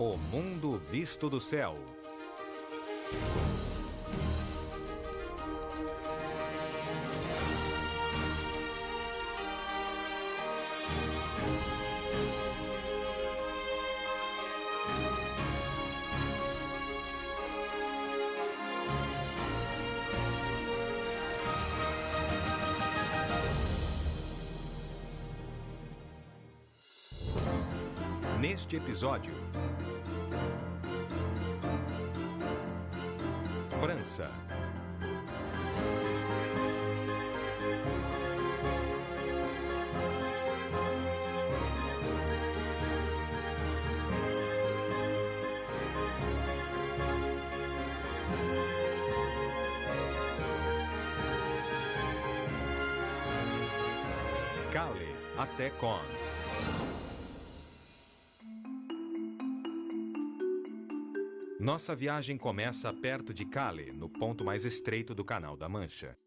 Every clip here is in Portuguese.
O mundo visto do céu. Neste episódio, França. Calais até Caen. Nossa viagem começa perto de Calais, no ponto mais estreito do Canal da Mancha.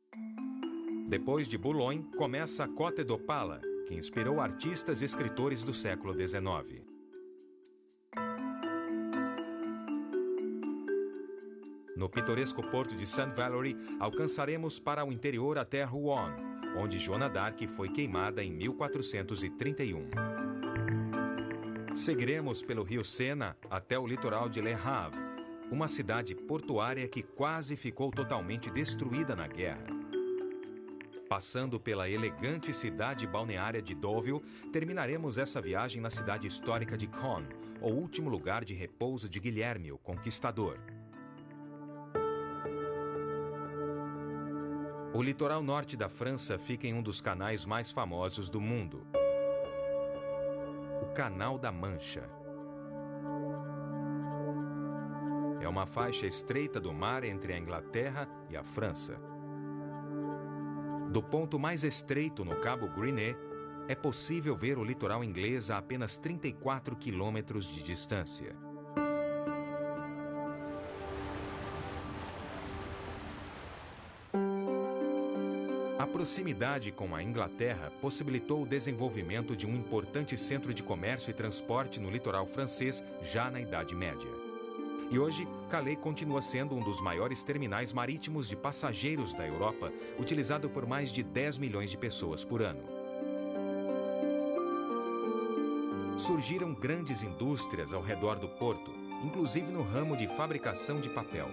Depois de Boulogne, começa a Côte d'Opale, que inspirou artistas e escritores do século XIX. No pitoresco porto de St. Valery, alcançaremos para o interior até Rouen, onde Joana d'Arc foi queimada em 1431. Seguiremos pelo rio Sena até o litoral de Le Havre, uma cidade portuária que quase ficou totalmente destruída na guerra. Passando pela elegante cidade balneária de Deauville, terminaremos essa viagem na cidade histórica de Caen, o último lugar de repouso de Guilherme, o Conquistador. O litoral norte da França fica em um dos canais mais famosos do mundo, o Canal da Mancha. É uma faixa estreita do mar entre a Inglaterra e a França. Do ponto mais estreito no Cabo Grinet, é possível ver o litoral inglês a apenas 34 quilômetros de distância. A proximidade com a Inglaterra possibilitou o desenvolvimento de um importante centro de comércio e transporte no litoral francês já na Idade Média. E hoje, Calais continua sendo um dos maiores terminais marítimos de passageiros da Europa, utilizado por mais de 10 milhões de pessoas por ano. Surgiram grandes indústrias ao redor do porto, inclusive no ramo de fabricação de papel.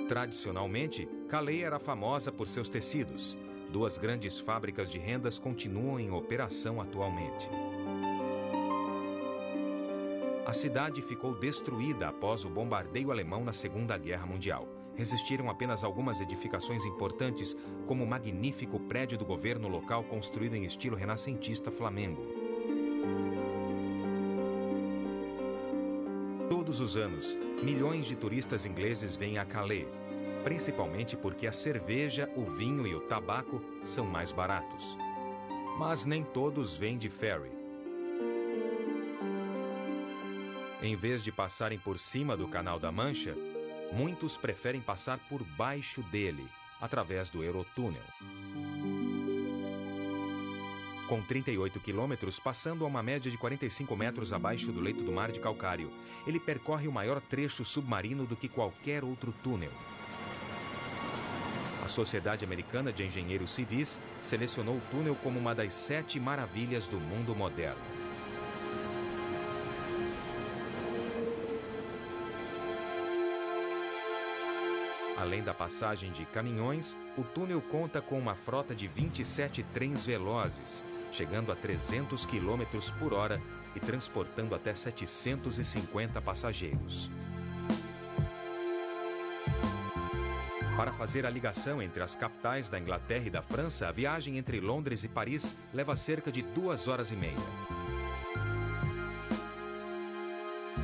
Tradicionalmente, Calais era famosa por seus tecidos. Duas grandes fábricas de rendas continuam em operação atualmente. A cidade ficou destruída após o bombardeio alemão na Segunda Guerra Mundial. Resistiram apenas algumas edificações importantes, como o magnífico prédio do governo local construído em estilo renascentista flamengo. Todos os anos, milhões de turistas ingleses vêm a Calais, principalmente porque a cerveja, o vinho e o tabaco são mais baratos. Mas nem todos vêm de ferry. Em vez de passarem por cima do Canal da Mancha, muitos preferem passar por baixo dele, através do Eurotúnel. Com 38 quilômetros, passando a uma média de 45 metros abaixo do leito do mar de Calcário, ele percorre o maior trecho submarino do que qualquer outro túnel. A Sociedade Americana de Engenheiros Civis selecionou o túnel como uma das 7 maravilhas do mundo moderno. Além da passagem de caminhões, o túnel conta com uma frota de 27 trens velozes, chegando a 300 km por hora e transportando até 750 passageiros. Para fazer a ligação entre as capitais da Inglaterra e da França, a viagem entre Londres e Paris leva cerca de 2 horas e meia.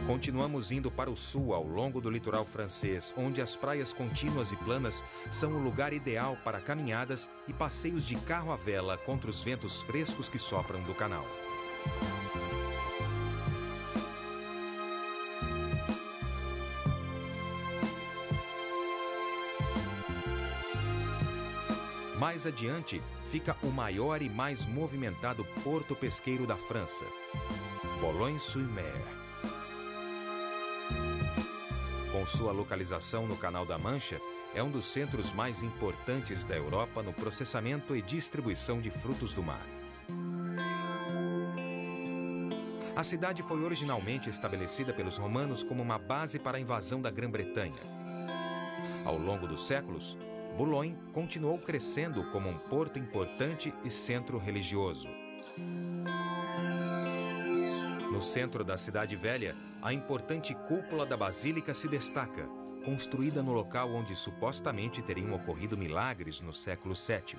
Continuamos indo para o sul, ao longo do litoral francês, onde as praias contínuas e planas são o lugar ideal para caminhadas e passeios de carro à vela contra os ventos frescos que sopram do canal. Mais adiante fica o maior e mais movimentado porto pesqueiro da França, Boulogne-sur-Mer. Com sua localização no Canal da Mancha, é um dos centros mais importantes da Europa no processamento e distribuição de frutos do mar. A cidade foi originalmente estabelecida pelos romanos como uma base para a invasão da Grã-Bretanha. Ao longo dos séculos, Boulogne continuou crescendo como um porto importante e centro religioso. No centro da cidade velha, a importante cúpula da Basílica se destaca, construída no local onde supostamente teriam ocorrido milagres no século VII.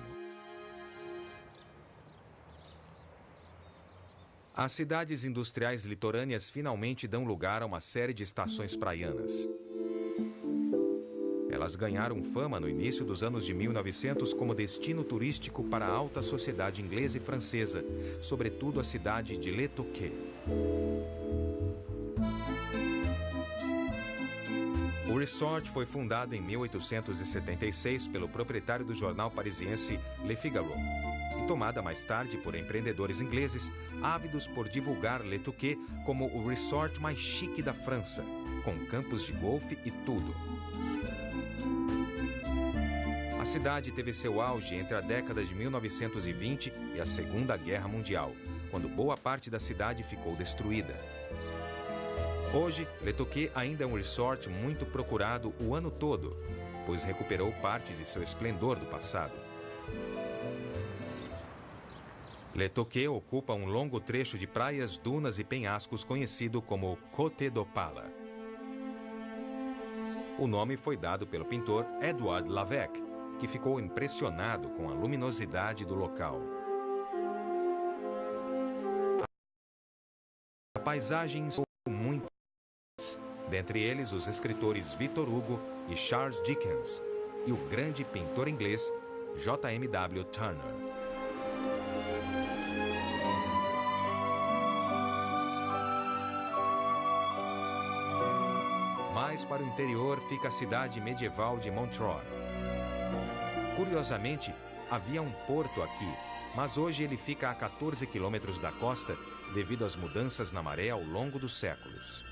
As cidades industriais litorâneas finalmente dão lugar a uma série de estações praianas. Elas ganharam fama no início dos anos de 1900 como destino turístico para a alta sociedade inglesa e francesa, sobretudo a cidade de Le Touquet. O resort foi fundado em 1876 pelo proprietário do jornal parisiense Le Figaro e tomada mais tarde por empreendedores ingleses ávidos por divulgar Le Touquet como o resort mais chique da França, com campos de golfe e tudo. A cidade teve seu auge entre a década de 1920 e a Segunda Guerra Mundial, quando boa parte da cidade ficou destruída. Hoje, Le Touquet ainda é um resort muito procurado o ano todo, pois recuperou parte de seu esplendor do passado. Le Touquet ocupa um longo trecho de praias, dunas e penhascos conhecido como Côte d'Opale. O nome foi dado pelo pintor Édouard Lavec, que ficou impressionado com a luminosidade do local. A paisagem inspirou muitos, dentre eles os escritores Victor Hugo e Charles Dickens, e o grande pintor inglês J.M.W. Turner. Mais para o interior fica a cidade medieval de Montreux. Curiosamente, havia um porto aqui, mas hoje ele fica a 14 quilômetros da costa devido às mudanças na maré ao longo dos séculos.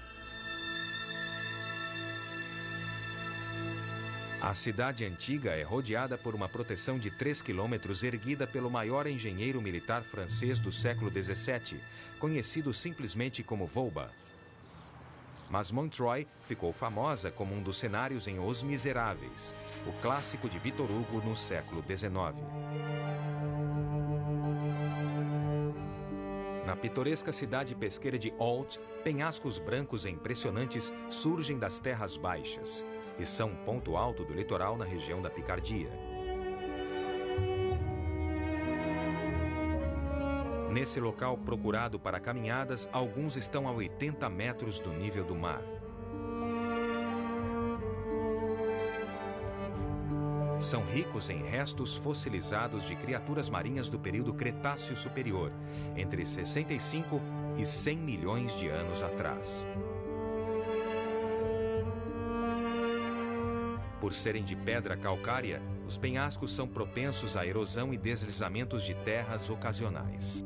A cidade antiga é rodeada por uma proteção de 3 quilômetros erguida pelo maior engenheiro militar francês do século XVII, conhecido simplesmente como Vauban. Mas Montreux ficou famosa como um dos cenários em Os Miseráveis, o clássico de Victor Hugo no século XIX. Na pitoresca cidade pesqueira de Ault, penhascos brancos e impressionantes surgem das terras baixas e são um ponto alto do litoral na região da Picardia. Nesse local procurado para caminhadas, alguns estão a 80 metros do nível do mar. São ricos em restos fossilizados de criaturas marinhas do período Cretáceo Superior, entre 65 e 100 milhões de anos atrás. Por serem de pedra calcária, os penhascos são propensos à erosão e deslizamentos de terras ocasionais.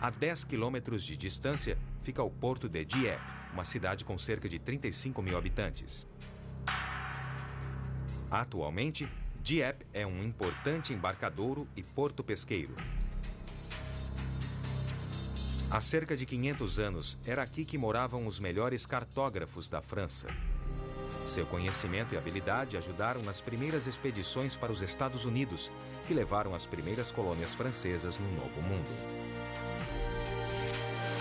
A 10 quilômetros de distância fica o porto de Dieppe, uma cidade com cerca de 35 mil habitantes. Atualmente, Dieppe é um importante embarcadouro e porto pesqueiro. Há cerca de 500 anos, era aqui que moravam os melhores cartógrafos da França. Seu conhecimento e habilidade ajudaram nas primeiras expedições para os Estados Unidos, que levaram as primeiras colônias francesas no Novo Mundo.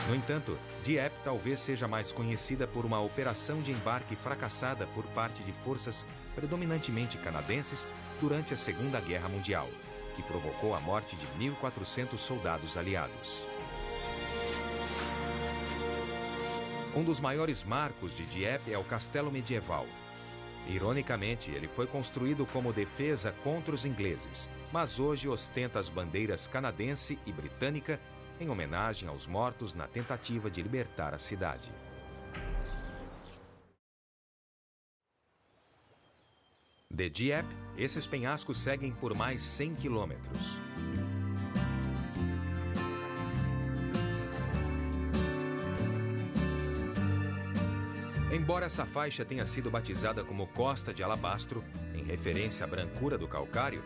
No entanto, Dieppe talvez seja mais conhecida por uma operação de embarque fracassada por parte de forças predominantemente canadenses durante a Segunda Guerra Mundial, que provocou a morte de 1.400 soldados aliados. Um dos maiores marcos de Dieppe é o castelo medieval. Ironicamente, ele foi construído como defesa contra os ingleses, mas hoje ostenta as bandeiras canadense e britânica em homenagem aos mortos na tentativa de libertar a cidade. De Dieppe, esses penhascos seguem por mais 100 quilômetros. Embora essa faixa tenha sido batizada como Costa de Alabastro, em referência à brancura do calcário,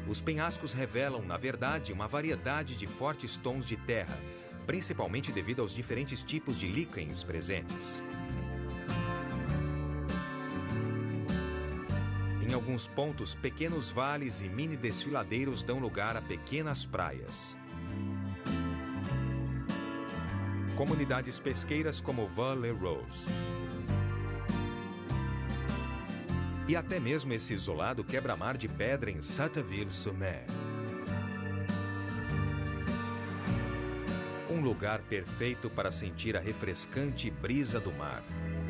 os penhascos revelam, na verdade, uma variedade de fortes tons de terra, principalmente devido aos diferentes tipos de líquens presentes. Em alguns pontos, pequenos vales e mini desfiladeiros dão lugar a pequenas praias. Comunidades pesqueiras como Val-les-Roses. E até mesmo esse isolado quebra-mar de pedra em Sarteville-sur-Mer. Um lugar perfeito para sentir a refrescante brisa do mar,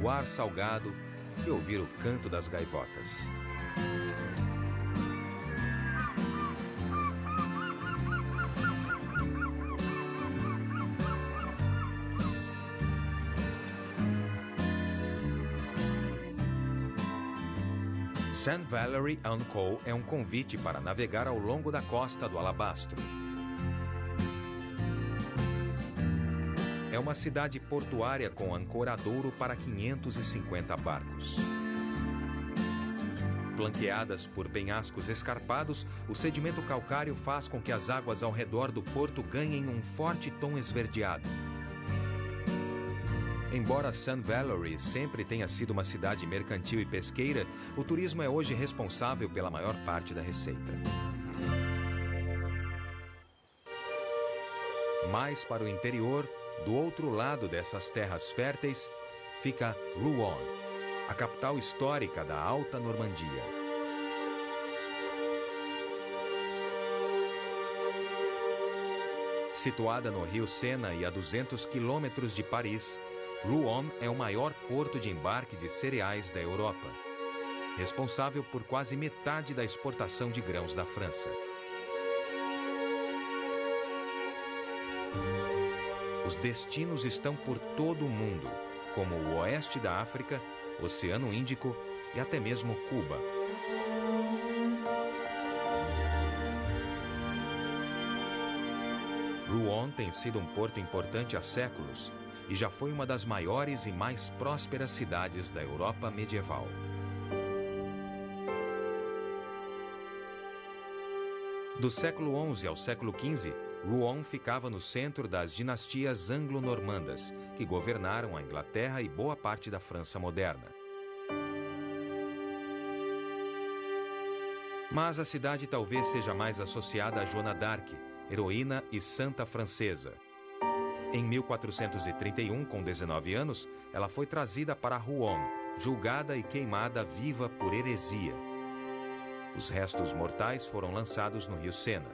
o ar salgado e ouvir o canto das gaivotas. St. Valery en Caux é um convite para navegar ao longo da costa do Alabastro. É uma cidade portuária com ancoradouro para 550 barcos. Flanqueadas por penhascos escarpados, o sedimento calcário faz com que as águas ao redor do porto ganhem um forte tom esverdeado. Embora St. Valery sempre tenha sido uma cidade mercantil e pesqueira, o turismo é hoje responsável pela maior parte da receita. Mais para o interior, do outro lado dessas terras férteis, fica Rouen, a capital histórica da Alta Normandia. Situada no rio Sena e a 200 quilômetros de Paris, Rouen é o maior porto de embarque de cereais da Europa, responsável por quase metade da exportação de grãos da França. Os destinos estão por todo o mundo, como o oeste da África, Oceano Índico e até mesmo Cuba. Rouen tem sido um porto importante há séculos e já foi uma das maiores e mais prósperas cidades da Europa medieval. Do século XI ao século XV, Rouen ficava no centro das dinastias anglo-normandas, que governaram a Inglaterra e boa parte da França moderna. Mas a cidade talvez seja mais associada a Joana d'Arc, heroína e santa francesa. Em 1431, com 19 anos, ela foi trazida para Rouen, julgada e queimada viva por heresia. Os restos mortais foram lançados no rio Sena.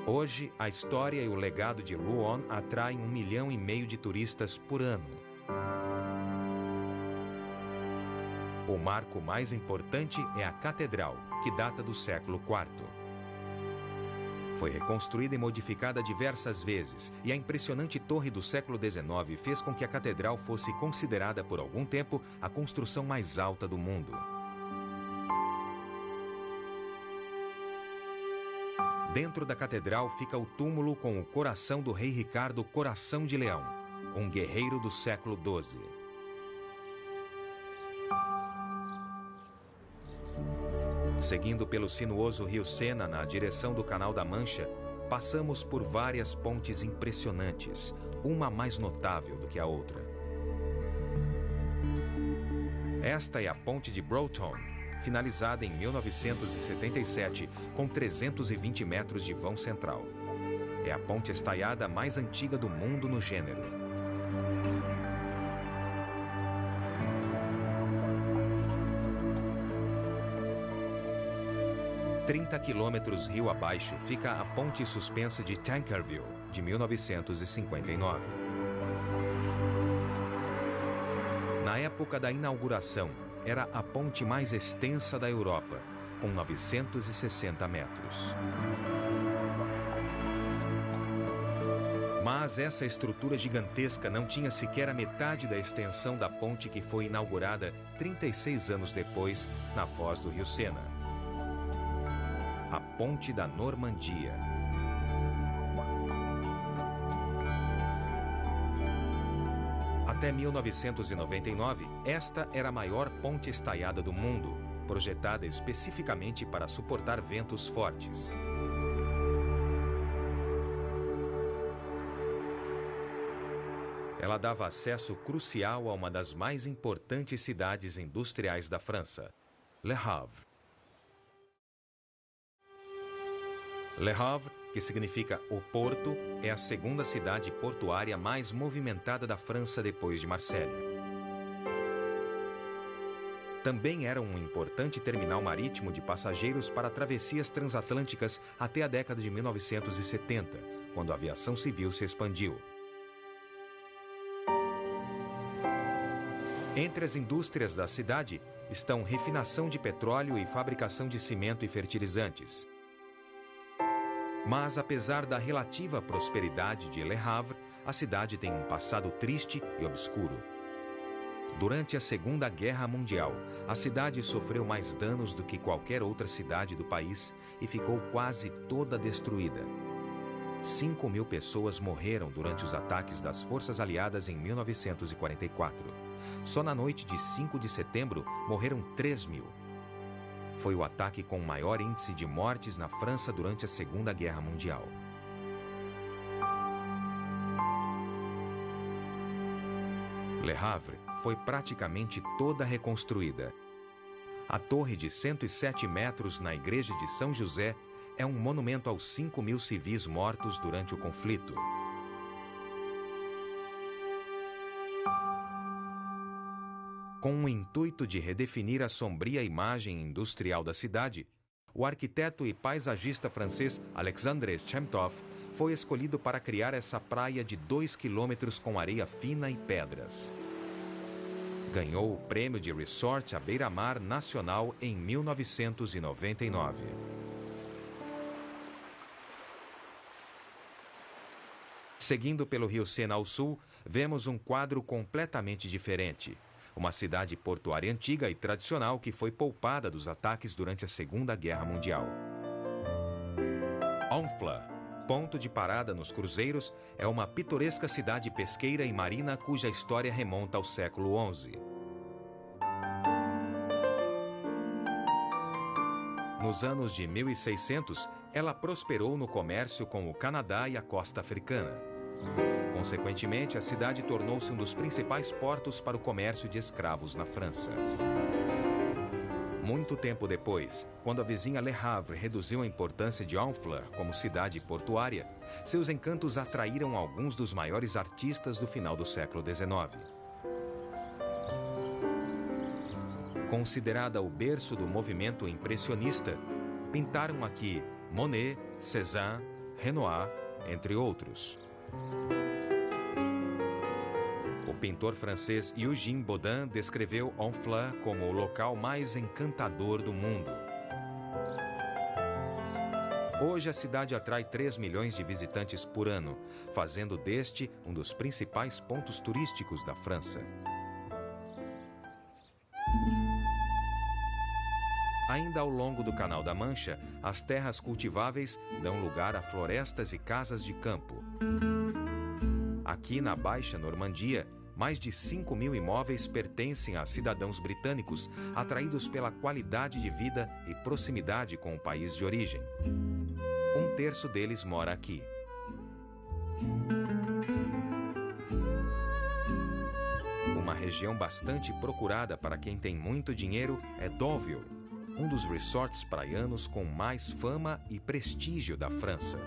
Hoje, a história e o legado de Rouen atraem 1,5 milhão de turistas por ano. O marco mais importante é a catedral, que data do século IV. Foi reconstruída e modificada diversas vezes, e a impressionante torre do século XIX fez com que a catedral fosse considerada por algum tempo a construção mais alta do mundo. Dentro da catedral fica o túmulo com o coração do rei Ricardo Coração de Leão, um guerreiro do século XII. Seguindo pelo sinuoso rio Sena na direção do Canal da Mancha, passamos por várias pontes impressionantes, uma mais notável do que a outra. Esta é a Ponte de Broughton, finalizada em 1977, com 320 metros de vão central. É a ponte estaiada mais antiga do mundo no gênero. 30 quilômetros rio abaixo fica a ponte suspensa de Tankerville, de 1959. Na época da inauguração, era a ponte mais extensa da Europa, com 960 metros. Mas essa estrutura gigantesca não tinha sequer a metade da extensão da ponte que foi inaugurada 36 anos depois, na foz do rio Sena. A Ponte da Normandia. Até 1999, esta era a maior ponte estaiada do mundo, projetada especificamente para suportar ventos fortes. Ela dava acesso crucial a uma das mais importantes cidades industriais da França, Le Havre. Le Havre, que significa o Porto, é a segunda cidade portuária mais movimentada da França depois de Marsella. Também era um importante terminal marítimo de passageiros para travessias transatlânticas até a década de 1970, quando a aviação civil se expandiu. Entre as indústrias da cidade estão refinação de petróleo e fabricação de cimento e fertilizantes. Mas, apesar da relativa prosperidade de Le Havre, a cidade tem um passado triste e obscuro. Durante a Segunda Guerra Mundial, a cidade sofreu mais danos do que qualquer outra cidade do país e ficou quase toda destruída. 5.000 pessoas morreram durante os ataques das forças aliadas em 1944. Só na noite de 5 de setembro, morreram 3.000. Foi o ataque com o maior índice de mortes na França durante a Segunda Guerra Mundial. Le Havre foi praticamente toda reconstruída. A torre de 107 metros na igreja de São José é um monumento aos 5.000 civis mortos durante o conflito. Com o intuito de redefinir a sombria imagem industrial da cidade, o arquiteto e paisagista francês Alexandre Chemtov foi escolhido para criar essa praia de 2 quilômetros com areia fina e pedras. Ganhou o prêmio de Resort à Beira-Mar Nacional em 1999. Seguindo pelo rio Sena ao sul, vemos um quadro completamente diferente. Uma cidade portuária antiga e tradicional que foi poupada dos ataques durante a Segunda Guerra Mundial. Honfleur, ponto de parada nos cruzeiros, é uma pitoresca cidade pesqueira e marina cuja história remonta ao século XI. Nos anos de 1600, ela prosperou no comércio com o Canadá e a costa africana. Consequentemente, a cidade tornou-se um dos principais portos para o comércio de escravos na França. Muito tempo depois, quando a vizinha Le Havre reduziu a importância de Honfleur como cidade portuária, seus encantos atraíram alguns dos maiores artistas do final do século XIX. Considerada o berço do movimento impressionista, pintaram aqui Monet, Cézanne, Renoir, entre outros. O pintor francês Eugène Bodin descreveu Honfleur como o local mais encantador do mundo. Hoje a cidade atrai 3 milhões de visitantes por ano, fazendo deste um dos principais pontos turísticos da França. Ainda ao longo do Canal da Mancha, as terras cultiváveis dão lugar a florestas e casas de campo. Aqui na Baixa Normandia, mais de 5.000 imóveis pertencem a cidadãos britânicos, atraídos pela qualidade de vida e proximidade com o país de origem. 1/3 deles mora aqui. Uma região bastante procurada para quem tem muito dinheiro é Deauville, um dos resorts praianos com mais fama e prestígio da França.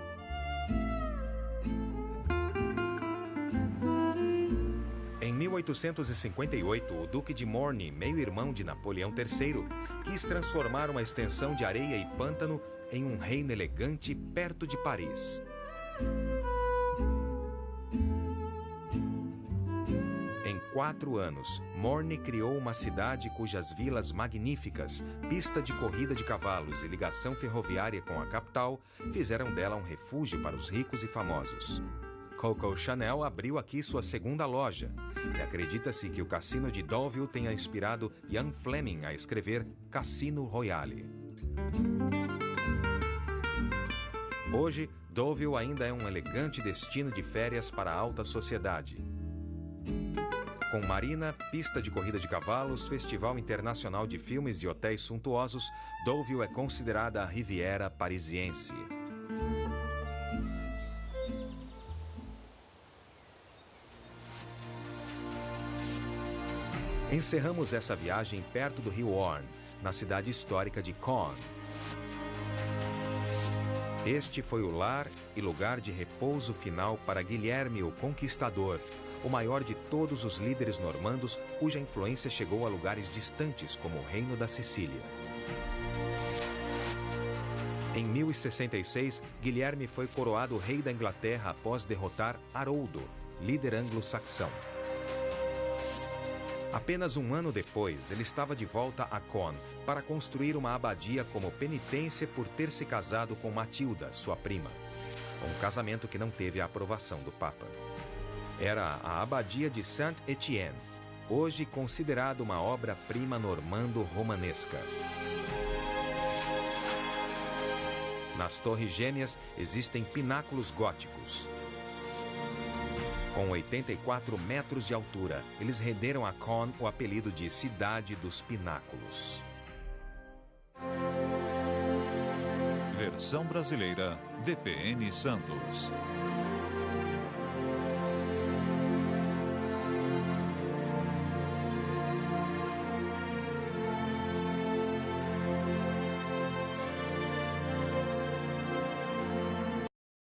Em 1858, o Duque de Morny, meio-irmão de Napoleão III, quis transformar uma extensão de areia e pântano em um reino elegante perto de Paris. Em 4 anos, Morny criou uma cidade cujas vilas magníficas, pista de corrida de cavalos e ligação ferroviária com a capital fizeram dela um refúgio para os ricos e famosos. Coco Chanel abriu aqui sua segunda loja. E acredita-se que o cassino de Deauville tenha inspirado Ian Fleming a escrever Cassino Royale. Hoje, Deauville ainda é um elegante destino de férias para a alta sociedade. Com marina, pista de corrida de cavalos, festival internacional de filmes e hotéis suntuosos, Deauville é considerada a Riviera parisiense. Encerramos essa viagem perto do rio Orne, na cidade histórica de Caen. Este foi o lar e lugar de repouso final para Guilherme o Conquistador, o maior de todos os líderes normandos cuja influência chegou a lugares distantes como o Reino da Sicília. Em 1066, Guilherme foi coroado rei da Inglaterra após derrotar Haroldo, líder anglo-saxão. Apenas um ano depois, ele estava de volta a Caen para construir uma abadia como penitência por ter se casado com Matilda, sua prima. Um casamento que não teve a aprovação do Papa. Era a abadia de Saint-Étienne, hoje considerada uma obra-prima normando-romanesca. Nas Torres Gêmeas existem pináculos góticos. Com 84 metros de altura, eles renderam a Caen o apelido de Cidade dos Pináculos. Versão brasileira, DPN Santos.